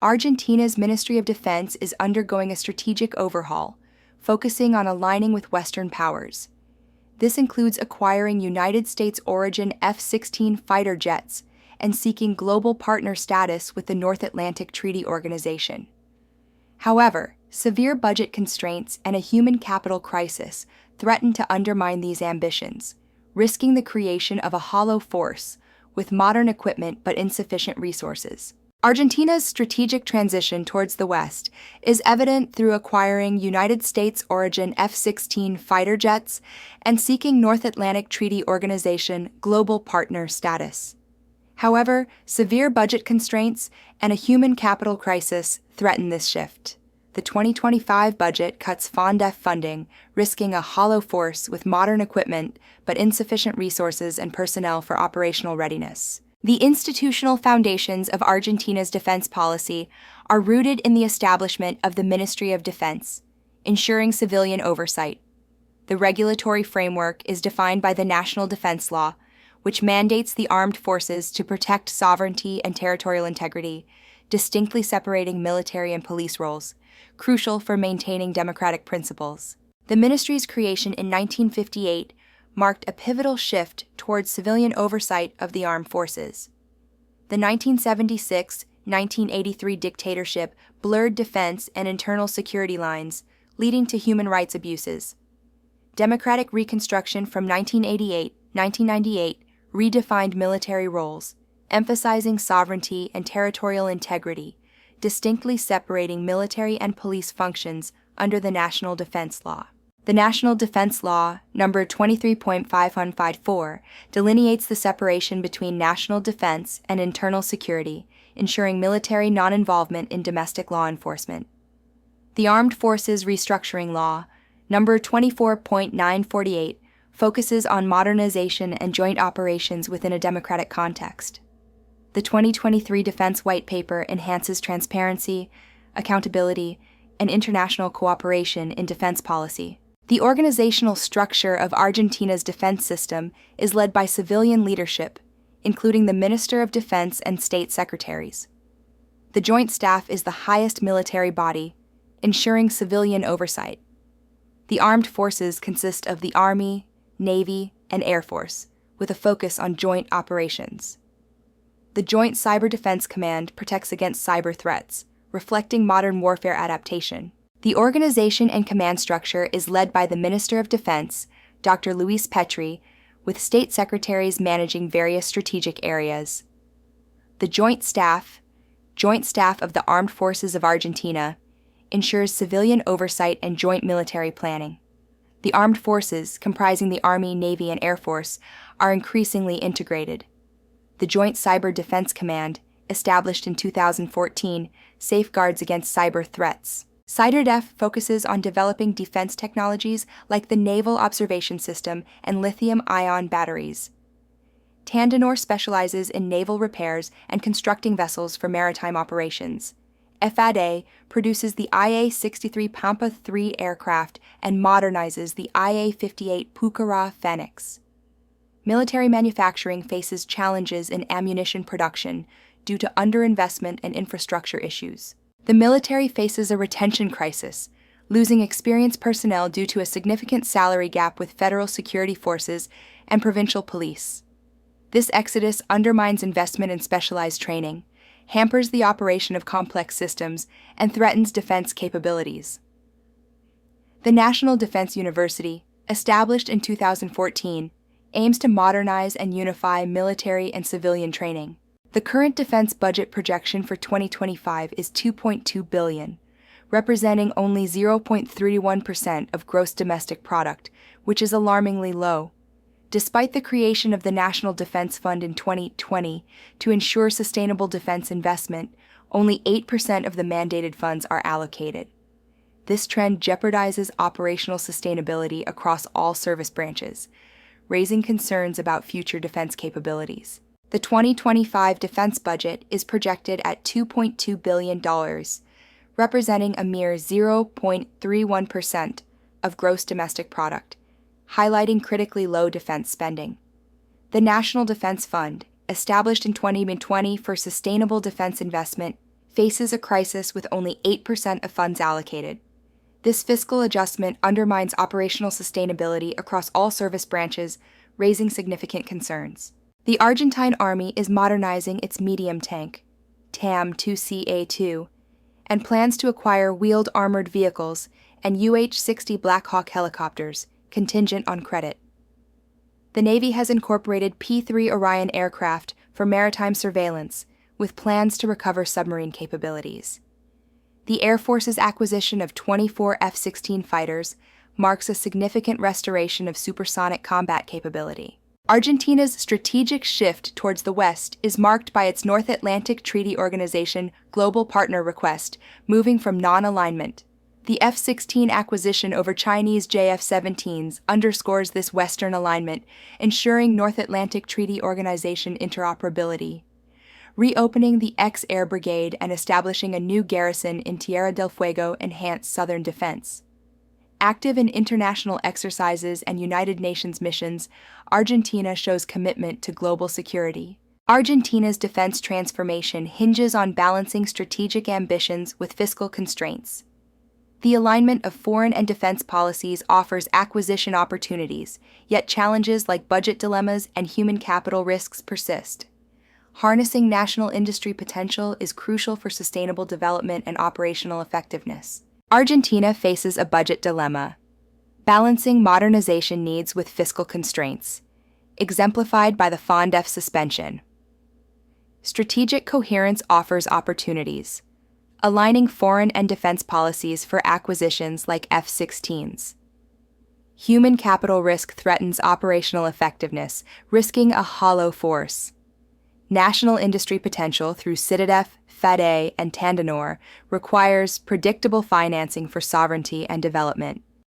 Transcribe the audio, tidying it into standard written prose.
Argentina's Ministry of Defense is undergoing a strategic overhaul, focusing on aligning with Western powers. This includes acquiring United States origin F-16 fighter jets and seeking global partner status with the North Atlantic Treaty Organization. However, severe budget constraints and a human capital crisis threaten to undermine these ambitions, risking the creation of a hollow force with modern equipment but insufficient resources. Argentina's strategic transition towards the West is evident through acquiring United States origin F-16 fighter jets and seeking North Atlantic Treaty Organization global partner status. However, severe budget constraints and a human capital crisis threaten this shift. The 2025 budget cuts FONDEF funding, risking a hollow force with modern equipment but insufficient resources and personnel for operational readiness. The institutional foundations of Argentina's defense policy are rooted in the establishment of the Ministry of Defense, ensuring civilian oversight. The regulatory framework is defined by the National Defense Law, which mandates the armed forces to protect sovereignty and territorial integrity, distinctly separating military and police roles, crucial for maintaining democratic principles. The ministry's creation in 1958 marked a pivotal shift towards civilian oversight of the armed forces. The 1976-1983 dictatorship blurred defense and internal security lines, leading to human rights abuses. Democratic reconstruction from 1988-1998 redefined military roles, emphasizing sovereignty and territorial integrity, distinctly separating military and police functions under the National Defense Law. The National Defense Law, number 23.5154, delineates the separation between national defense and internal security, ensuring military non-involvement in domestic law enforcement. The Armed Forces Restructuring Law, number 24.948, focuses on modernization and joint operations within a democratic context. The 2023 Defense White Paper enhances transparency, accountability, and international cooperation in defense policy. The organizational structure of Argentina's defense system is led by civilian leadership, including the Minister of Defense and state secretaries. The Joint Staff is the highest military body, ensuring civilian oversight. The armed forces consist of the Army, Navy, and Air Force, with a focus on joint operations. The Joint Cyber Defense Command protects against cyber threats, reflecting modern warfare adaptation. The organization and command structure is led by the Minister of Defense, Dr. Luis Petri, with state secretaries managing various strategic areas. The Joint Staff of the Armed Forces of Argentina, ensures civilian oversight and joint military planning. The armed forces, comprising the Army, Navy, and Air Force, are increasingly integrated. The Joint Cyber Defense Command, established in 2014, safeguards against cyber threats. CyberDef focuses on developing defense technologies like the Naval Observation System and lithium-ion batteries. Tandonor specializes in naval repairs and constructing vessels for maritime operations. FADE produces the IA-63 Pampa III aircraft and modernizes the IA-58 Pucará Phoenix. Military manufacturing faces challenges in ammunition production due to underinvestment and infrastructure issues. The military faces a retention crisis, losing experienced personnel due to a significant salary gap with federal security forces and provincial police. This exodus undermines investment in specialized training, hampers the operation of complex systems, and threatens defense capabilities. The National Defense University, established in 2014, aims to modernize and unify military and civilian training. The current defense budget projection for 2025 is $2.2 billion, representing only 0.31% of gross domestic product, which is alarmingly low. Despite the creation of the National Defense Fund in 2020 to ensure sustainable defense investment, only 8% of the mandated funds are allocated. This trend jeopardizes operational sustainability across all service branches, raising concerns about future defense capabilities. The 2025 defense budget is projected at $2.2 billion, representing a mere 0.31% of gross domestic product, highlighting critically low defense spending. The National Defense Fund, established in 2020 for sustainable defense investment, faces a crisis with only 8% of funds allocated. This fiscal adjustment undermines operational sustainability across all service branches, raising significant concerns. The Argentine Army is modernizing its medium tank, TAM-2CA2, and plans to acquire wheeled armored vehicles and UH-60 Black Hawk helicopters, contingent on credit. The Navy has incorporated P-3 Orion aircraft for maritime surveillance, with plans to recover submarine capabilities. The Air Force's acquisition of 24 F-16 fighters marks a significant restoration of supersonic combat capability. Argentina's strategic shift towards the West is marked by its North Atlantic Treaty Organization Global Partner request, moving from non-alignment. The F-16 acquisition over Chinese JF-17s underscores this Western alignment, ensuring North Atlantic Treaty Organization interoperability. Reopening the ex-Air Brigade and establishing a new garrison in Tierra del Fuego enhance southern defense. Active in international exercises and United Nations missions, Argentina shows commitment to global security. Argentina's defense transformation hinges on balancing strategic ambitions with fiscal constraints. The alignment of foreign and defense policies offers acquisition opportunities, yet challenges like budget dilemmas and human capital risks persist. Harnessing national industry potential is crucial for sustainable development and operational effectiveness. Argentina faces a budget dilemma, balancing modernization needs with fiscal constraints, exemplified by the FONDEF suspension. Strategic coherence offers opportunities, aligning foreign and defense policies for acquisitions like F-16s. Human capital risk threatens operational effectiveness, risking a hollow force. National industry potential through CITADEF, FED-A, and Tandanor requires predictable financing for sovereignty and development.